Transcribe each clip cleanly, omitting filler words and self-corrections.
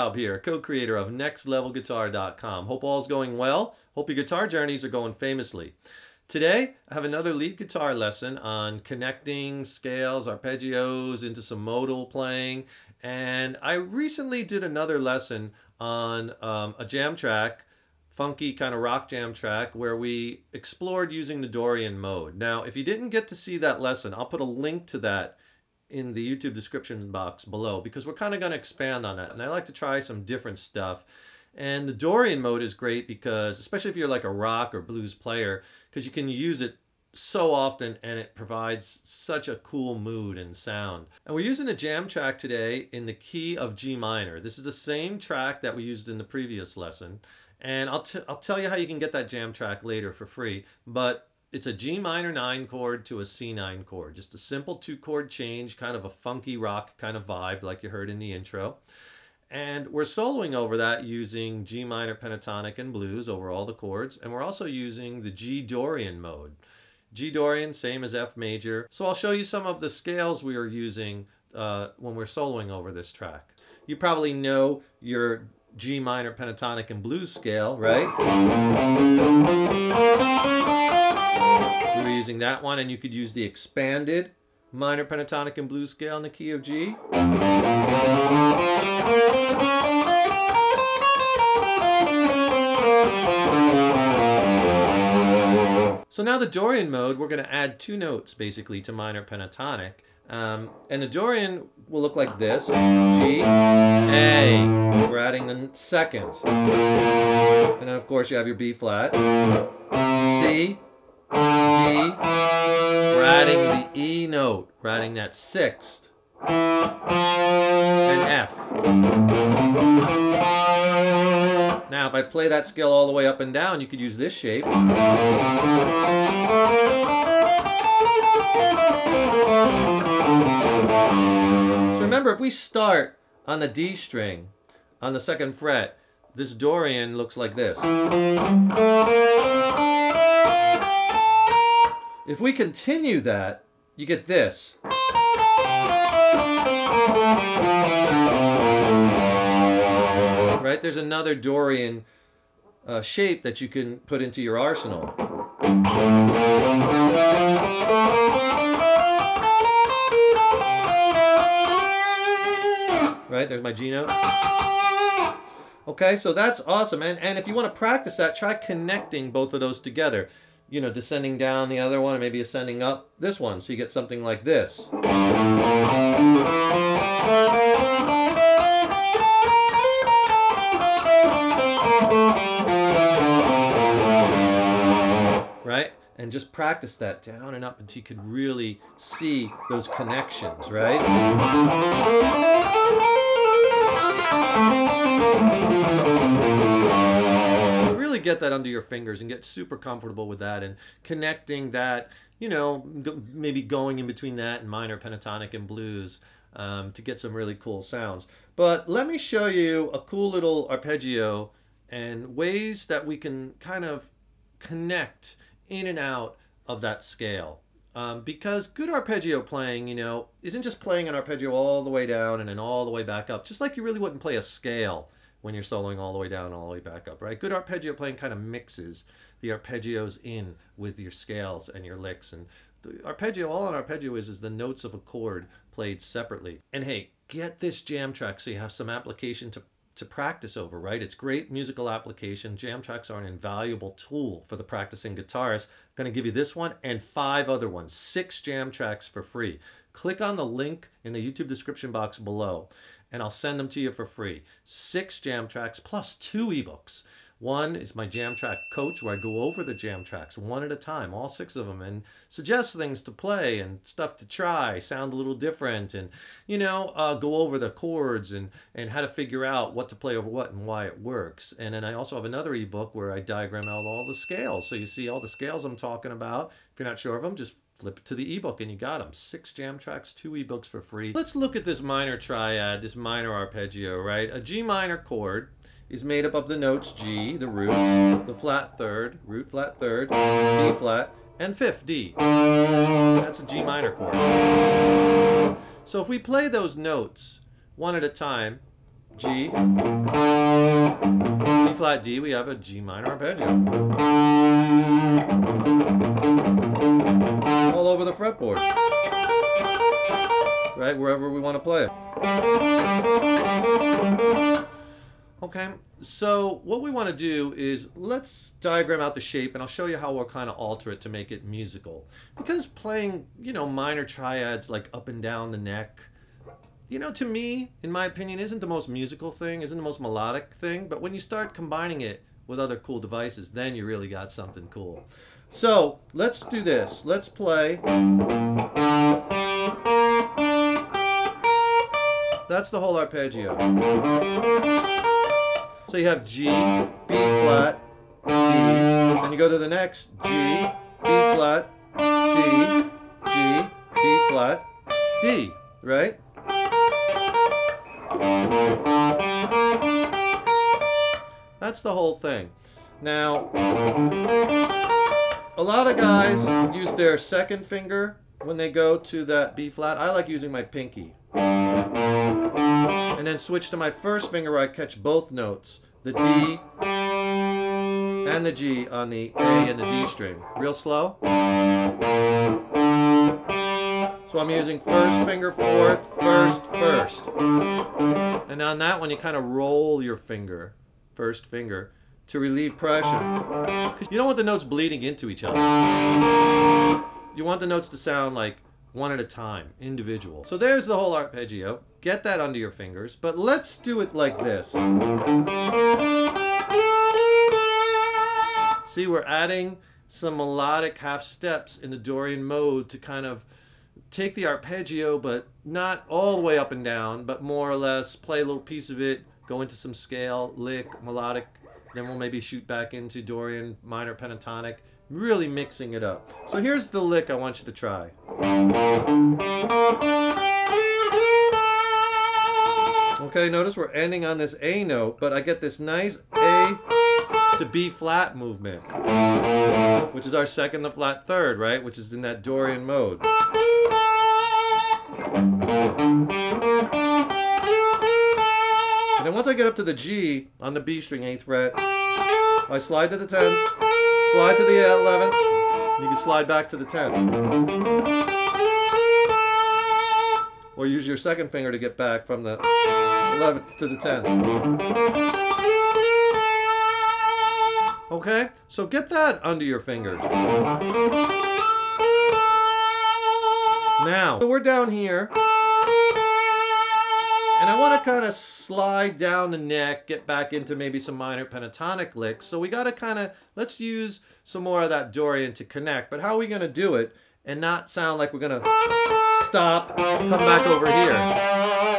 Straub here, co-creator of nextlevelguitar.com. Hope all's going well. Hope your guitar journeys are going famously. Today, I have another lead guitar lesson on connecting scales, arpeggios into some modal playing. And I recently did another lesson on a jam track, funky kind of rock jam track, where we explored using the Dorian mode. Now, if you didn't get to see that lesson, I'll put a link to that in the YouTube description box below, because we're kind of going to expand on that. And I like to try some different stuff. And the Dorian mode is great because, especially if you're like a rock or blues player, because you can use it so often and it provides such a cool mood and sound. And we're using a jam track today in the key of G minor. This is the same track that we used in the previous lesson. And I'll tell you how you can get that jam track later for free. But it's a G minor 9 chord to a C9 chord. Just a simple 2-chord change, kind of a funky rock kind of vibe like you heard in the intro. And we're soloing over that using G minor pentatonic and blues over all the chords. And we're also using the G Dorian mode. G Dorian, same as F major. So I'll show you some of the scales we are using when we're soloing over this track. You probably know your G minor pentatonic and blues scale, right? We were using that one, and you could use the expanded minor pentatonic and blues scale in the key of G. So now the Dorian mode, we're going to add 2 notes basically to minor pentatonic. And the Dorian will look like this: G, A. We're adding the second. And then of course you have your B flat, C, D. We're adding the E note. We're adding that 6th. And F. Now if I play that scale all the way up and down, you could use this shape. So remember, if we start on the D string on the 2nd fret, this Dorian looks like this. If we continue that, you get this. Right? There's another Dorian shape that you can put into your arsenal. Right? There's my G note. Okay, so that's awesome. And if you want to practice that, try connecting both of those together. You know, descending down the other one and maybe ascending up this one, so you get something like this. Right? And just practice that down and up until you could really see those connections, right? Really get that under your fingers and get super comfortable with that and connecting that, you know, maybe going in between that and minor pentatonic and blues to get some really cool sounds. But let me show you a cool little arpeggio and ways that we can kind of connect in and out of that scale. Because good arpeggio playing, you know, isn't just playing an arpeggio all the way down and then all the way back up, just like you really wouldn't play a scale when you're soloing all the way down and all the way back up, right? Good arpeggio playing kind of mixes the arpeggios in with your scales and your licks. And the arpeggio, all an arpeggio is the notes of a chord played separately. And hey, get this jam track so you have some application to practice over, right? It's great musical application. Jam tracks are an invaluable tool for the practicing guitarist. I'm going to give you this one and 5 other ones, 6 jam tracks for free. Click on the link in the YouTube description box below and I'll send them to you for free. 6 jam tracks plus 2 ebooks. One is my jam track coach, where I go over the jam tracks one at a time, all 6 of them, and suggest things to play and stuff to try, sound a little different, and, you know, go over the chords and how to figure out what to play over what and why it works. And then I also have another ebook where I diagram out all the scales. So you see all the scales I'm talking about. If you're not sure of them, just flip it to the ebook and you got them. 6 jam tracks, 2 ebooks for free. Let's look at this minor triad, this minor arpeggio, right? A G minor chord is made up of the notes G, the root, the flat third, root flat third, B flat, and 5th D. That's a G minor chord. So if we play those notes one at a time, G, B flat D, we have a G minor arpeggio. All over the fretboard. Right, wherever we want to play it. Okay, so what we want to do is let's diagram out the shape, and I'll show you how we'll kind of alter it to make it musical. Because playing, you know, minor triads like up and down the neck, you know, to me, in my opinion, isn't the most musical thing, isn't the most melodic thing, but when you start combining it with other cool devices, then you really got something cool. So let's do this. Let's play. That's the whole arpeggio. So you have G, B flat, D, then you go to the next G, B flat, D, G, B flat, D, right? That's the whole thing. Now, a lot of guys use their second finger when they go to that B flat. I like using my pinky. And then switch to my first finger where I catch both notes, the D and the G on the A and the D string. Real slow. So I'm using first finger, fourth, first, first. And on that one, you kind of roll your finger, first finger, to relieve pressure. Because you don't want the notes bleeding into each other. You want the notes to sound like one at a time, individual. So there's the whole arpeggio. Get that under your fingers, but let's do it like this. See, we're adding some melodic half steps in the Dorian mode to kind of take the arpeggio, but not all the way up and down, but more or less play a little piece of it, go into some scale, lick, melodic, then we'll maybe shoot back into Dorian, minor pentatonic, really mixing it up. So here's the lick I want you to try. Okay, notice we're ending on this A note, but I get this nice A to B flat movement, which is our second to flat third, right? Which is in that Dorian mode. And then once I get up to the G on the B string, 8th fret, I slide to the 10th, slide to the 11th, and you can slide back to the 10th. Or use your second finger to get back from the 11th to the 10th. Okay, so get that under your fingers. Now, so we're down here, and I want to kind of slide down the neck, get back into maybe some minor pentatonic licks. So we got to kind of, let's use some more of that Dorian to connect. But how are we going to do it and not sound like we're going to stop, come back over here,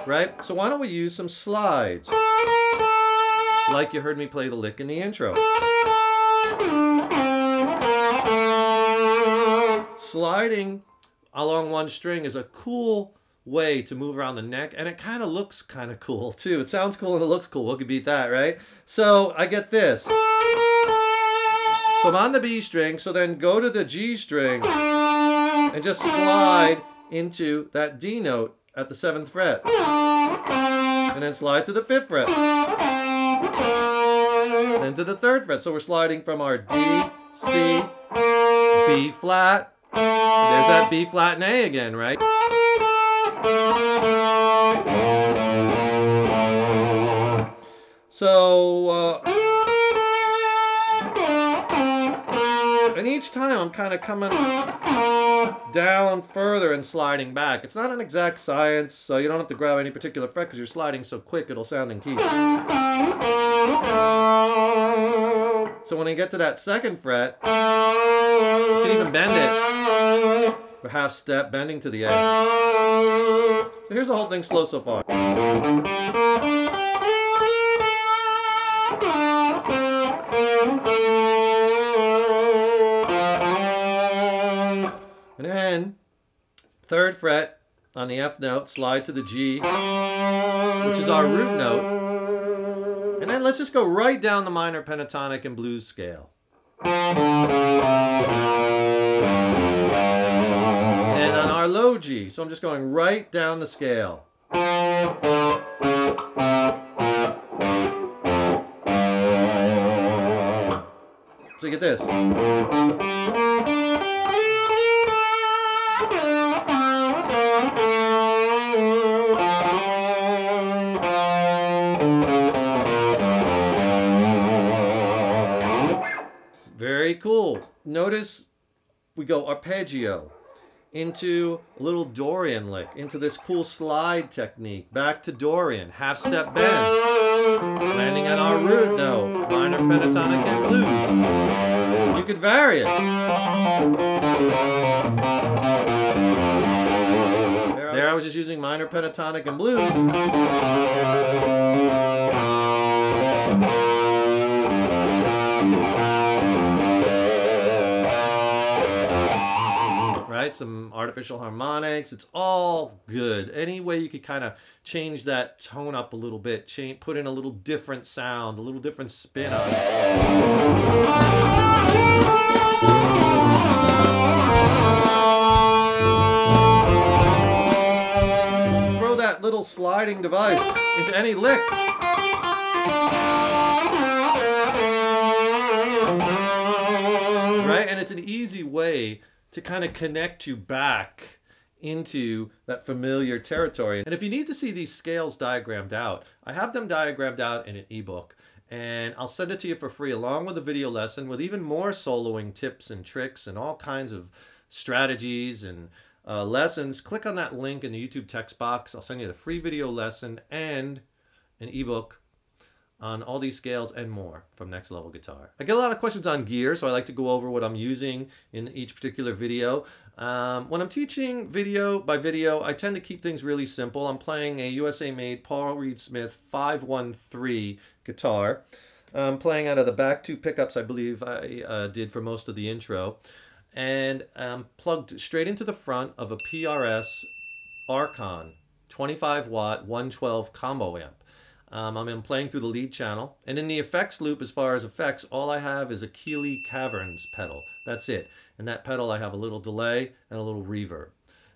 right? So why don't we use some slides, like you heard me play the lick in the intro. Sliding along one string is a cool way to move around the neck, and it kind of looks kind of cool too. It sounds cool and it looks cool. What could beat that, right? So I get this. So I'm on the B string, so then go to the G string and just slide into that D note at the 7th fret. And then slide to the 5th fret. Then to the 3rd fret. So we're sliding from our D, C, B flat. And there's that B flat and A again, right? So, and each time I'm kind of coming down further and sliding back. It's not an exact science, so you don't have to grab any particular fret because you're sliding so quick it'll sound in key. So when I get to that 2nd fret, you can even bend it. A half step, bending to the A. So here's the whole thing slow so far. And then 3rd fret on the F note, slide to the G, which is our root note. And then let's just go right down the minor pentatonic and blues scale. And on our low G, so I'm just going right down the scale. So you get this. Very cool. Notice we go arpeggio into a little Dorian lick, into this cool slide technique, back to Dorian, half step bend, landing on our root note, minor, pentatonic, and blues. You could vary it. There I was just using minor, pentatonic, and blues. Right? Some artificial harmonics. It's all good. Any way you could kind of change that tone up a little bit, put in a little different sound, a little different spin on it. Just throw that little sliding device into any lick. Right? And it's an easy way to kind of connect you back into that familiar territory. And if you need to see these scales diagrammed out, I have them diagrammed out in an ebook, and I'll send it to you for free along with a video lesson with even more soloing tips and tricks and all kinds of strategies and lessons. Click on that link in the YouTube text box. I'll send you the free video lesson and an ebook on all these scales and more from Next Level Guitar. I get a lot of questions on gear, so I like to go over what I'm using in each particular video. When I'm teaching video by video, I tend to keep things really simple. I'm playing a USA-made Paul Reed Smith 513 guitar. I'm playing out of the back two pickups I believe I did for most of the intro. And plugged straight into the front of a PRS Archon 25 watt 112 combo amp. I'm playing through the lead channel, and in the effects loop, as far as effects, all I have is a Keeley Caverns pedal. That's it. And that pedal, I have a little delay and a little reverb.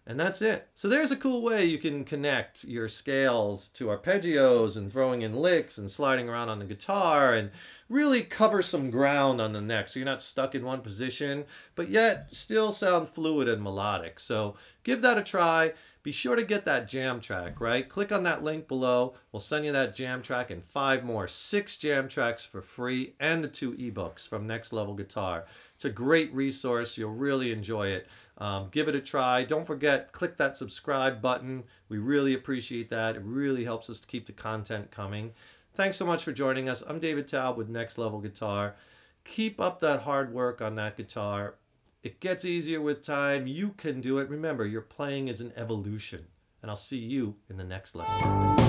And that's it. So there's a cool way you can connect your scales to arpeggios and throwing in licks and sliding around on the guitar and really cover some ground on the neck so you're not stuck in one position, but yet still sound fluid and melodic. So give that a try. Be sure to get that jam track, right? Click on that link below. We'll send you that jam track and 5 more. 6 jam tracks for free and the 2 ebooks from Next Level Guitar. It's a great resource. You'll really enjoy it. Give it a try. Don't forget, click that subscribe button. We really appreciate that. It really helps us to keep the content coming. Thanks so much for joining us. I'm David Taub with Next Level Guitar. Keep up that hard work on that guitar. It gets easier with time. You can do it. Remember, your playing is an evolution. And I'll see you in the next lesson.